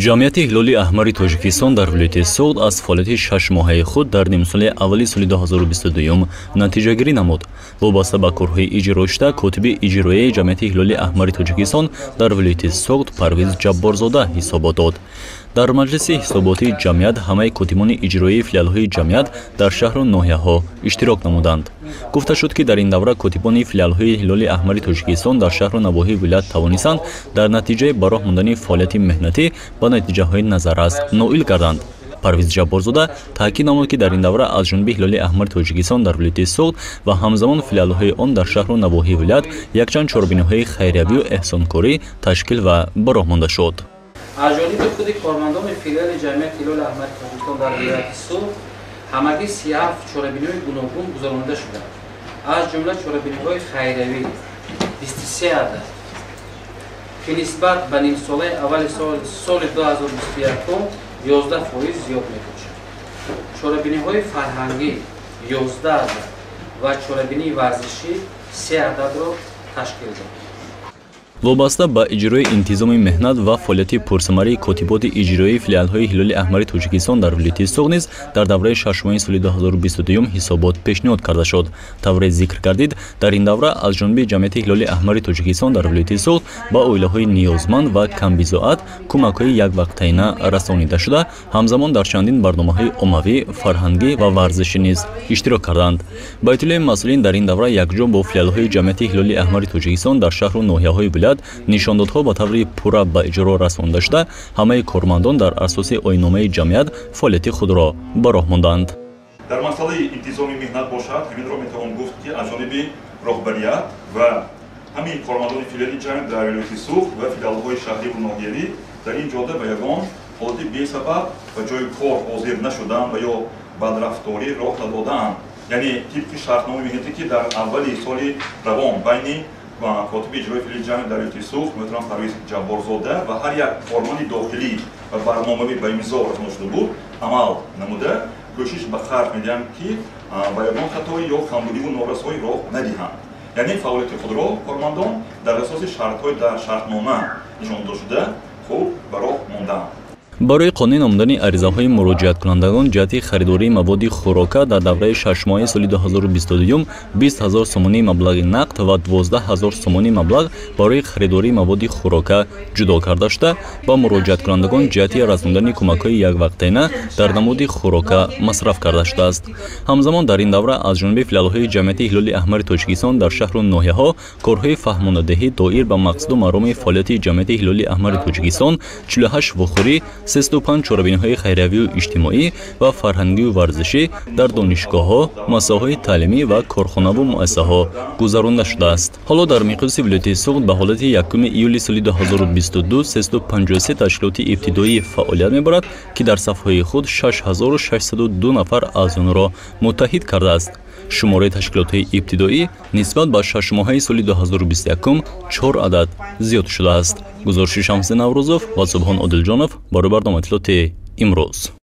ҷамъияти ҳилоли аҳмари тоҷикистон дар вилояти суғд аз фаъолияти 6 моҳаи худ дар нимсоли аввали соли 2022 натиҷагирӣ намуд. Вобаста ба корҳои иҷро шуда котиби иҷроияи ҷамъияти ҳилоли аҳмари тоҷикистон дар вилояти суғд Парвиз Ҷабборзода ҳисобот дод. дар маҷлиси ҳисоботии ҷамъият ҳамаи котибони иҷроии филиалҳои ҷамъият дар шаҳру ноҳияҳо иштирок намуданд. гуфта шуд ки дар ин давра котибони филиалҳои ҳилоли аҳмари тоҷикистон дар шаҳру навоҳии вилоят тавонистанд дар натиҷаи ба роҳ мондани фаъолияти меҳнатӣ ба натиҷаҳои назаррас ноил гарданд. Парвиз Ҷабборзода таъкид намуд ки дар ин давра аз ҷониби ҳилоли аҳмари тоҷикистон дар вилояти суғд ва ҳамзамон филиалҳои он дар шаҳру навоҳии вилоят якчанд чорабиниҳои хайриявию эҳсонкорӣ ташкил ва ба роҳ монда шуд. از جانب خود کارمندان فیلال جمعیت هلال احمر تاجیکستان در ولایت سوغد همگی 37 چاره‌بینی‌های گوناگون گذرانده شدند. از جمله چاره‌بینی‌های خیریوی 23 عدد که نسبت به نیم ساله اول سال 2021 11% زیاد می‌باشد. چاره‌بینی‌های فرهنگی 11 عدد و چاره‌بینی ورزشی 3 عدد را تشکیل داد. вобаста ба иҷрои интизоми меҳнат ва фаъолияти пурсамарии котиботи иҷроии филиалҳои ҳилоли аҳмари тоҷикистон дар вилояти суғд низ дар давраи 6 соли 2022 ҳисобот пешниҳод карда шуд. тавре зикр гардид, дар ин давра аз ҷониби ҷамъияти ҳилоли аҳмари тоҷикистон дар вилояти суғд ба оилаҳои ниёзманд ва камбизоат кӯмакҳои яквақтаина расонида шуда, ҳамзамон дар чандин барномаҳои оммавӣ, фарҳангӣ ва варзишӣ низ иштирок карданд. ба иттилои масъулин дар ин давра якҷо бо филиалҳои ҷамъияти ҳилоли аҳмари тоҷикистон дар шаҳру ноҳияҳои нишондодҳо ба таври пурра ба иҷро расонда шуда, ҳамаи кормандон дар асоси ойнномаи ҷамъият фаъолияти худро ба роҳ монданд. дар масъалаи интизоми меҳнат бошад, ҳаминро метавон гуфт ки аз ҷониби роҳбарият ва ҳамаи кормандони филиали ҷамъият дар вилояти суғд ва филиалҳои шаҳриву ноҳиявӣ дар ин ҷода ба ягон ҳолати бесабаб ба ҷои кор ҳозир нашуданд ва ё бадрафторӣ роҳ надоданд. яъне тибқи шартномаи меҳнате ки дар аввали соли равон байни котиби иҷрои филиали ҷамъият дар вилояти суғд муҳтарам Парвиз Ҷабборзода ва ҳар як корманди дохилӣ ва барномавӣ ба имзо расонда шуда буд, амал намуда кӯшиш ба харҷ медиҳанд ки ба ягон хатои ё камбудиву норасоӣ роҳ надиҳанд. яъне фаъолияти худро кормандон дар асоси шартҳои дар шартнома нишон дода шуда хуб ба роҳ монданд. барои қонеъ намудани аризаҳои муроҷиаткунандагон ҷиҳати харидории маводи хӯрока дар давраи 6 моҳи соли 2022 20 000 сомонии маблағи нақд ва 12 000 сомонии маблағ барои харидории маводи хӯрока ҷудо карда шуда ба муроҷиаткунандагон ҷиҳати расондани кӯмакҳои яквақтаина дар намуди хӯрока масраф карда шудааст. ҳамзамон дар ин давра аз ҷониби филиалҳои ҷамъияти ҳилоли аҳмари тоҷикистон дар шаҳру ноҳияҳо корҳои фаҳмондадеҳӣ доир ба мақсаду мароми фаъолияти ҷамъияти ҳилоли аҳмари тоҷикистон 48 вохӯрӣ 35 чорабиниҳои хайриявию иҷтимоӣ ва фарҳангию варзишӣ дар донишгоҳҳо, масоҳаҳои таълимӣ ва корхонаву муассисаҳо гузаронда шудааст. ҳоло дар миқёси вилояти суғд ба ҳолати 1 июли соли 2022 353 ташкилоти ибтидоӣ фаъолият мебарад ки дар сафҳои худ 6602 нафар аъзониро муттаҳид кардааст. шумораи ташкилотҳои ибтидоӣ нисбат ба 6 моҳаи соли 2021 4 адад зиёд шудааст. гузориши Шамси Наврӯзов ва Субҳон Одилҷонов барои барномаи иттилоъоти имрӯз.